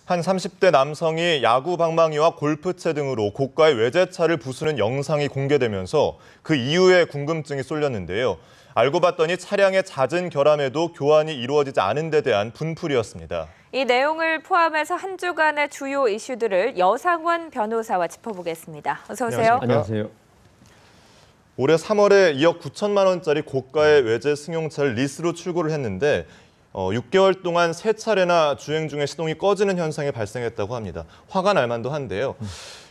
한 30대 남성이 야구 방망이와 골프채 등으로 고가의 외제차를 부수는 영상이 공개되면서 그 이유에 궁금증이 쏠렸는데요. 알고 봤더니 차량의 잦은 결함에도 교환이 이루어지지 않은 데 대한 분풀이였습니다. 이 내용을 포함해서 한 주간의 주요 이슈들을 여상원 변호사와 짚어보겠습니다. 어서 오세요. 안녕하세요. 올해 3월에 2억 9천만 원짜리 고가의 외제 승용차를 리스로 출고를 했는데 6개월 동안 3차례나 주행 중에 시동이 꺼지는 현상이 발생했다고 합니다. 화가 날 만도 한데요.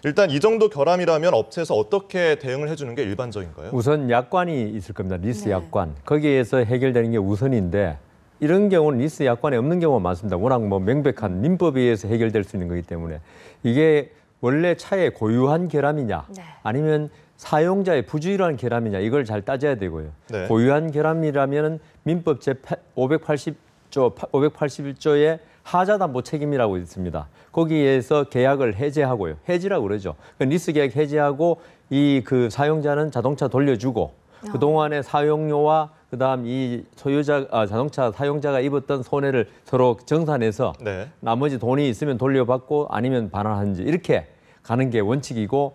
일단 이 정도 결함이라면 업체에서 어떻게 대응을 해주는 게 일반적인가요? 우선 약관이 있을 겁니다. 리스 약관. 거기에서 해결되는 게 우선인데 이런 경우는 리스 약관에 없는 경우가 많습니다. 워낙 명백한 민법에 의해서 해결될 수 있는 거기 때문에 이게 원래 차의 고유한 결함이냐 아니면 사용자의 부주의한 결함이냐 이걸 잘 따져야 되고요. 고유한 결함이라면 민법 제581조의 하자담보 책임이라고 있습니다. 거기에서 계약을 해제하고요. 해지라고 그러죠. 리스 계약 해제하고 그 사용자는 자동차 돌려주고 그동안의 사용료와 그다음 이 자동차 사용자가 입었던 손해를 서로 정산해서 나머지 돈이 있으면 돌려받고 아니면 반환하는지 이렇게 가는 게 원칙이고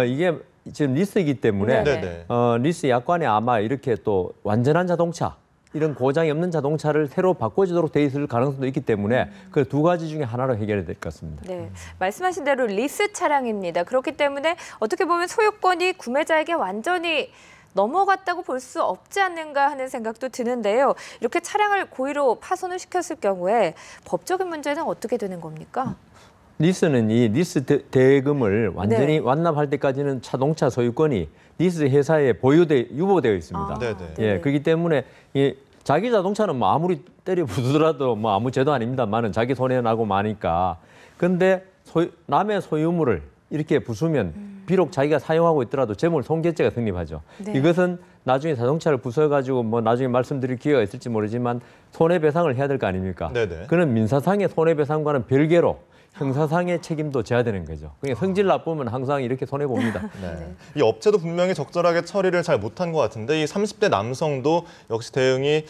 이게 지금 리스이기 때문에 리스 약관에 아마 이렇게 또 완전한 자동차 이런 고장이 없는 자동차를 새로 바꿔주도록 돼 있을 가능성도 있기 때문에 그 두 가지 중에 하나로 해결이 될 것 같습니다. 네, 말씀하신 대로 리스 차량입니다. 그렇기 때문에 어떻게 보면 소유권이 구매자에게 완전히 넘어갔다고 볼 수 없지 않는가 하는 생각도 드는데요. 이렇게 차량을 고의로 파손을 시켰을 경우에 법적인 문제는 어떻게 되는 겁니까? 리스는 이 리스 대금을 완전히 완납할 때까지는 자동차 소유권이 리스 회사에 유보되어 있습니다. 그렇기 때문에 자기 자동차는 아무리 때려 부수더라도 아무 죄도 아닙니다만은 자기 손해 나고 마니까. 근데 남의 소유물을 이렇게 부수면 비록 자기가 사용하고 있더라도 재물 손괴죄가 성립하죠. 이것은 나중에 자동차를 부숴가지고 나중에 말씀드릴 기회가 있을지 모르지만 손해배상을 해야 될 거 아닙니까? 그런 민사상의 손해배상과는 별개로 형사상의 책임도 져야 되는 거죠. 그러니까 성질 나쁘면 항상 이렇게 손해봅니다. 이 업체도 분명히 적절하게 처리를 잘 못한 것 같은데 이 30대 남성도 역시 대응이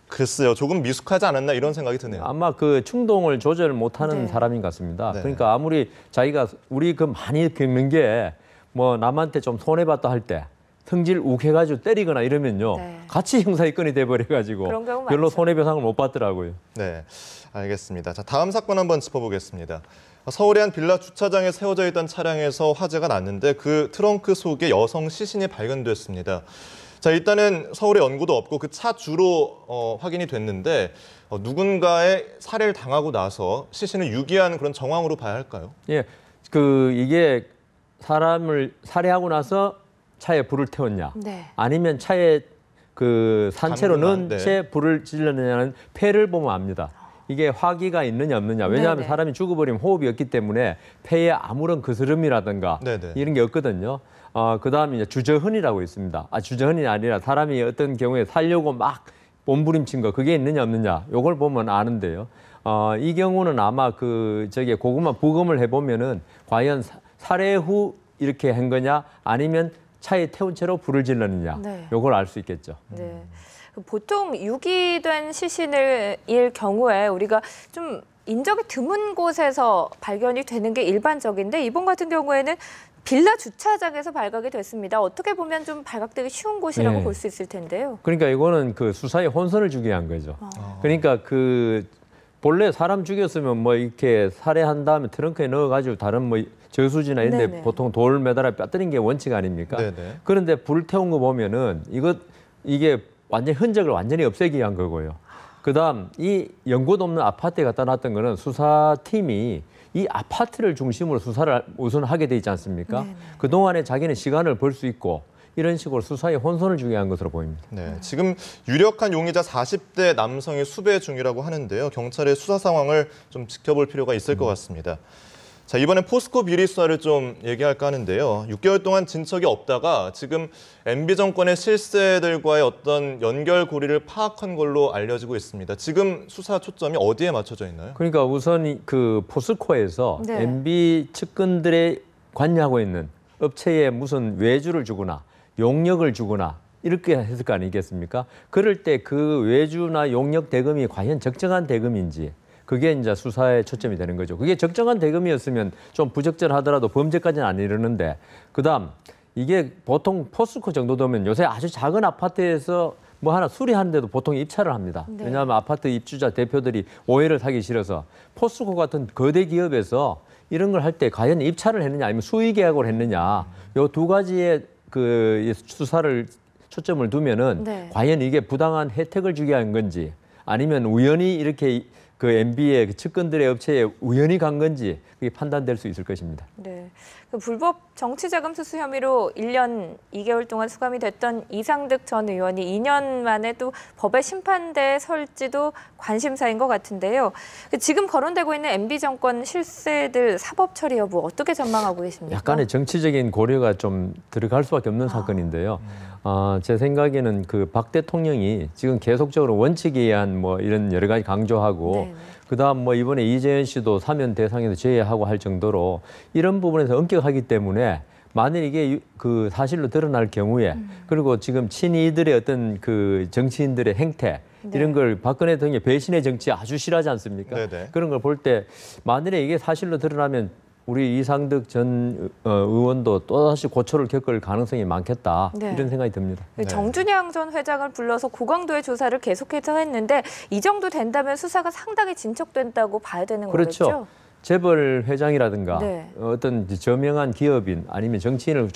글쎄요, 조금 미숙하지 않았나 이런 생각이 드네요. 아마 그 충동을 조절 못하는 사람인 것 같습니다. 그러니까 아무리 자기가 우리 많이 겪는 게 남한테 좀 손해봤다 할 때 성질 욱해가지고 때리거나 이러면요. 같이 형사입건이 돼버려가지고 별로 손해배상을 못 받더라고요. 네, 알겠습니다. 자, 다음 사건 한번 짚어보겠습니다. 서울의 한 빌라 주차장에 세워져 있던 차량에서 화재가 났는데 그 트렁크 속에 여성 시신이 발견됐습니다. 자, 일단은 서울에 연고도 없고 그 차 주로 확인이 됐는데 누군가의 살해를 당하고 나서 시신을 유기한 그런 정황으로 봐야 할까요? 예, 이게 사람을 살해하고 나서 차에 불을 태웠냐, 아니면 차에 산채로 넣은 채 불을 질렀느냐는 폐를 보면 압니다. 이게 화기가 있느냐 없느냐. 왜냐하면 사람이 죽어버리면 호흡이 없기 때문에 폐에 아무런 거스름이라든가 이런 게 없거든요. 그다음에 이제 주저흔이라고 있습니다. 주저흔이 아니라 사람이 어떤 경우에 살려고 막 몸부림친 거 그게 있느냐 없느냐. 요걸 보면 아는데요. 이 경우는 아마 고구마 부검을 해보면은 과연 살해 후 이렇게 한 거냐 아니면 차에 태운 채로 불을 질렀느냐. 요걸 알 수 있겠죠. 보통 유기된 시신일 경우에 우리가 좀 인적이 드문 곳에서 발견이 되는 게 일반적인데 이번 같은 경우에는 빌라 주차장에서 발각이 됐습니다. 어떻게 보면 좀 발각되기 쉬운 곳이라고 볼 수 있을 텐데요. 그러니까 이거는 수사에 혼선을 주게 한 거죠. 그러니까 본래 사람 죽였으면 이렇게 살해한 다음에 트렁크에 넣어가지고 다른 저수지나 이런 데 보통 돌 매달아 뼈때린 게 원칙 아닙니까? 그런데 불 태운 거 보면은 이게 완전히 흔적을 완전히 없애기 위한 거고요. 그다음 이 연고도 없는 아파트에 갖다 놨던 거는 수사팀이 이 아파트를 중심으로 수사를 우선 하게 돼 있지 않습니까? 그동안에 자기는 시간을 벌 수 있고 이런 식으로 수사에 혼선을 주게 한 것으로 보입니다. 지금 유력한 용의자 40대 남성이 수배 중이라고 하는데요. 경찰의 수사 상황을 좀 지켜볼 필요가 있을 것 같습니다. 자, 이번엔 포스코 비리 수사를 좀 얘기할까 하는데요. 6개월 동안 진척이 없다가 지금 MB 정권의 실세들과의 어떤 연결고리를 파악한 걸로 알려지고 있습니다. 지금 수사 초점이 어디에 맞춰져 있나요? 그러니까 우선 포스코에서 MB 측근들의 관여하고 있는 업체에 무슨 외주를 주거나 용역을 주거나 이렇게 했을 거 아니겠습니까? 그럴 때 그 외주나 용역 대금이 과연 적정한 대금인지 그게 이제 수사에 초점이 되는 거죠. 그게 적정한 대금이었으면 좀 부적절하더라도 범죄까지는 안 이르는데 그다음 이게 보통 포스코 정도 되면 요새 아주 작은 아파트에서 뭐 하나 수리하는데도 보통 입찰을 합니다. 네. 왜냐하면 아파트 입주자 대표들이 오해를 사기 싫어서 포스코 같은 거대 기업에서 이런 걸 할 때 과연 입찰을 했느냐 아니면 수의 계약을 했느냐 요 두 가지의 그 수사를 초점을 두면은 네. 과연 이게 부당한 혜택을 주게 한 건지 아니면 우연히 이렇게 그 MB의 그 측근들의 업체에 우연히 간 건지 그게 판단될 수 있을 것입니다. 네. 그 불법 정치자금 수수 혐의로 1년 2개월 동안 수감이 됐던 이상득 전 의원이 2년 만에 또 법의 심판대에 설지도 관심사인 것 같은데요. 지금 거론되고 있는 MB 정권 실세들 사법 처리 여부 어떻게 전망하고 계십니까? 약간의 정치적인 고려가 좀 들어갈 수밖에 없는 사건인데요. 제 생각에는 그 박 대통령이 지금 계속적으로 원칙에 의한 뭐 이런 여러 가지 강조하고 네네. 그다음 뭐 이번에 이재현 씨도 사면 대상에서 제외하고 할 정도로 이런 부분에서 엄격하기 때문에 만일 이게 그 사실로 드러날 경우에 그리고 지금 친이들의 어떤 그 정치인들의 행태 이런 걸 박근혜 등의 배신의 정치 아주 싫어하지 않습니까? 네네. 그런 걸 볼 때 만일에 이게 사실로 드러나면 우리 이상득 전 의원도 또다시 고초를 겪을 가능성이 많겠다 네. 이런 생각이 듭니다. 정준영 전 회장을 불러서 고강도의 조사를 계속해서 했는데 이 정도 된다면 수사가 상당히 진척된다고 봐야 되는 그렇죠. 거겠죠? 재벌 회장이라든가 네. 어떤 저명한 기업인 아니면 정치인을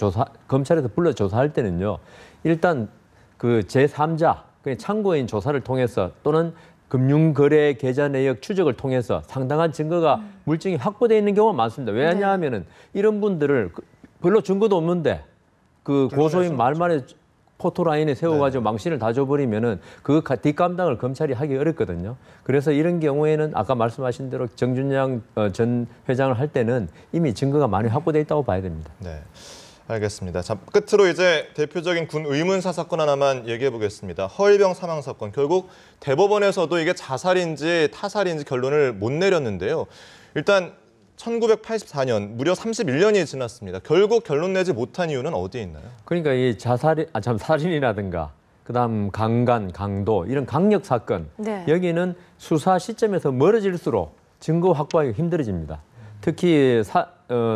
검찰에서 불러 조사할 때는요. 일단 그 제3자, 그냥 참고인 조사를 통해서 또는 금융거래 계좌 내역 추적을 통해서 상당한 증거가 물증이 확보되어 있는 경우가 많습니다. 왜냐하면은 이런 분들을 별로 증거도 없는데 그 고소인 말만에 포토라인에 세워가지고 망신을 다 줘버리면은 그 뒷감당을 검찰이 하기 어렵거든요. 그래서 이런 경우에는 아까 말씀하신 대로 정준영 전 회장을 할 때는 이미 증거가 많이 확보되어 있다고 봐야 됩니다. 네. 알겠습니다. 자, 끝으로 이제 대표적인 군 의문사 사건 하나만 얘기해 보겠습니다. 허일병 사망 사건. 결국 대법원에서도 이게 자살인지 타살인지 결론을 못 내렸는데요. 일단 1984년 무려 31년이 지났습니다. 결국 결론 내지 못한 이유는 어디에 있나요? 그러니까 이 살인이라든가 그다음 강간, 강도 이런 강력 사건 네. 여기는 수사 시점에서 멀어질수록 증거 확보하기 힘들어집니다. 특히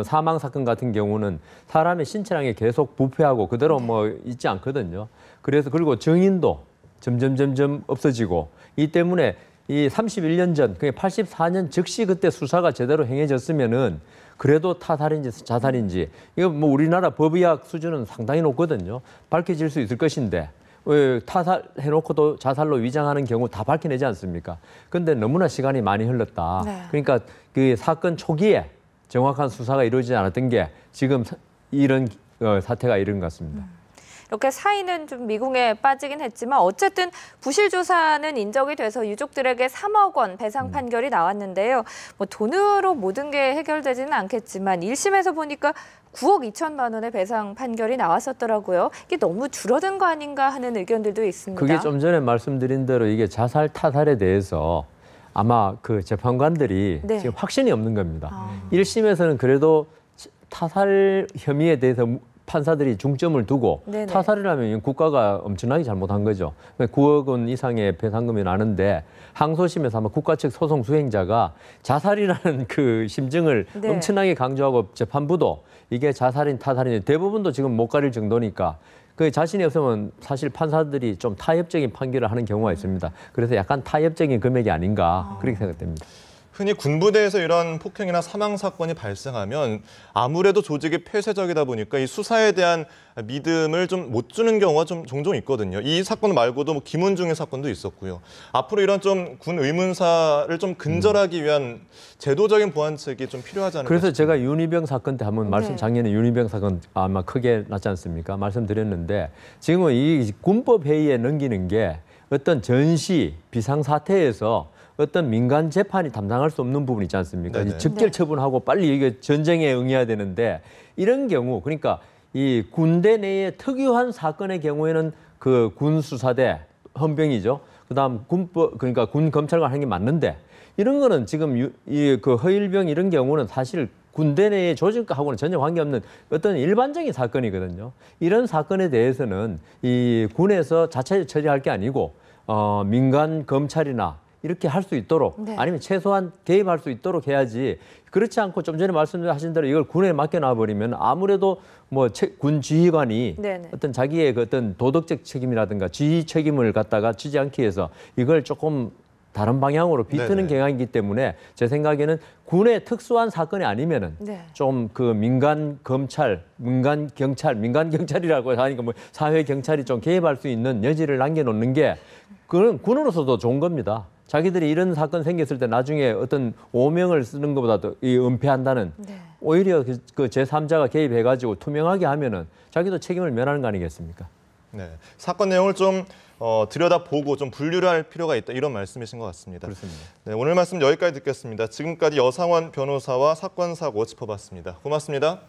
사망 사건 같은 경우는 사람의 신체량이 계속 부패하고 그대로 뭐 있지 않거든요. 그래서 그리고 증인도 점점 없어지고 이 때문에 이 31년 전, 그게 84년 즉시 그때 수사가 제대로 행해졌으면은 그래도 타살인지 자살인지 이거 뭐 우리나라 법의학 수준은 상당히 높거든요. 밝혀질 수 있을 것인데 왜 타살해놓고도 자살로 위장하는 경우 다 밝혀내지 않습니까? 그런데 너무나 시간이 많이 흘렀다. 네. 그러니까 그 사건 초기에 정확한 수사가 이루어지지 않았던 게 지금 이런 사태가 이른 것 같습니다. 이렇게 사인은 좀 미궁에 빠지긴 했지만 어쨌든 부실 조사는 인정이 돼서 유족들에게 3억 원 배상 판결이 나왔는데요. 뭐 돈으로 모든 게 해결되지는 않겠지만 1심에서 보니까 9억 2천만 원의 배상 판결이 나왔었더라고요. 이게 너무 줄어든 거 아닌가 하는 의견들도 있습니다. 그게 좀 전에 말씀드린 대로 이게 자살 타살에 대해서 아마 그 재판관들이 네. 지금 확신이 없는 겁니다. 1심에서는 그래도 타살 혐의에 대해서 판사들이 중점을 두고 네네. 타살이라면 국가가 엄청나게 잘못한 거죠. 9억 원 이상의 배상금이 나는데 항소심에서 아마 국가 측 소송 수행자가 자살이라는 그 심증을 네. 엄청나게 강조하고 재판부도 이게 자살인 타살인 대부분도 지금 못 가릴 정도니까 그 자신이 없으면 사실 판사들이 좀 타협적인 판결을 하는 경우가 있습니다. 그래서 약간 타협적인 금액이 아닌가 그렇게 생각됩니다. 흔히 군부대에서 이런 폭행이나 사망 사건이 발생하면 아무래도 조직이 폐쇄적이다 보니까 이 수사에 대한 믿음을 좀 못 주는 경우가 좀 종종 있거든요. 이 사건 말고도 뭐 김은중의 사건도 있었고요. 앞으로 이런 좀 군 의문사를 좀 근절하기 위한 제도적인 보완책이 좀 필요하지 않을까 그래서 싶습니다. 제가 윤희병 사건 때 한번 네. 작년에 윤희병 사건 아마 크게 났지 않습니까? 말씀드렸는데 지금은 이 군법 회의에 넘기는 게 어떤 전시 비상 사태에서 어떤 민간 재판이 담당할 수 없는 부분 있지 않습니까? 네네. 즉결 처분하고 빨리 이게 전쟁에 응해야 되는데 이런 경우 그러니까 이 군대 내에 특유한 사건의 경우에는 그 군 수사대 헌병이죠. 그다음 군법 그러니까 군 검찰관 하는 게 맞는데 이런 거는 지금 그 허일병 이런 경우는 사실 군대 내의 조직하고는 전혀 관계없는 어떤 일반적인 사건이거든요. 이런 사건에 대해서는 이 군에서 자체 처리할 게 아니고 민간 검찰이나 이렇게 할 수 있도록 네. 아니면 최소한 개입할 수 있도록 해야지 그렇지 않고 좀 전에 말씀하신 대로 이걸 군에 맡겨놔 버리면 아무래도 뭐 군 지휘관이 네네. 어떤 자기의 그 어떤 도덕적 책임이라든가 지휘 책임을 갖다가 지지 않기 위해서 이걸 조금 다른 방향으로 비트는 네네. 경향이기 때문에 제 생각에는 군의 특수한 사건이 아니면은 네. 좀 그 민간 검찰, 민간 경찰이라고 하니까 뭐 사회 경찰이 좀 개입할 수 있는 여지를 남겨놓는 게 그건 군으로서도 좋은 겁니다. 자기들이 이런 사건 생겼을 때 나중에 어떤 오명을 쓰는 것보다도 이 은폐한다는 네. 오히려 그 제3자가 개입해가지고 투명하게 하면은 자기도 책임을 면하는 거 아니겠습니까? 네, 사건 내용을 좀 들여다보고 좀 분류를 할 필요가 있다 이런 말씀이신 것 같습니다. 그렇습니다. 네, 오늘 말씀 여기까지 듣겠습니다. 지금까지 여상원 변호사와 사건 사고 짚어봤습니다. 고맙습니다.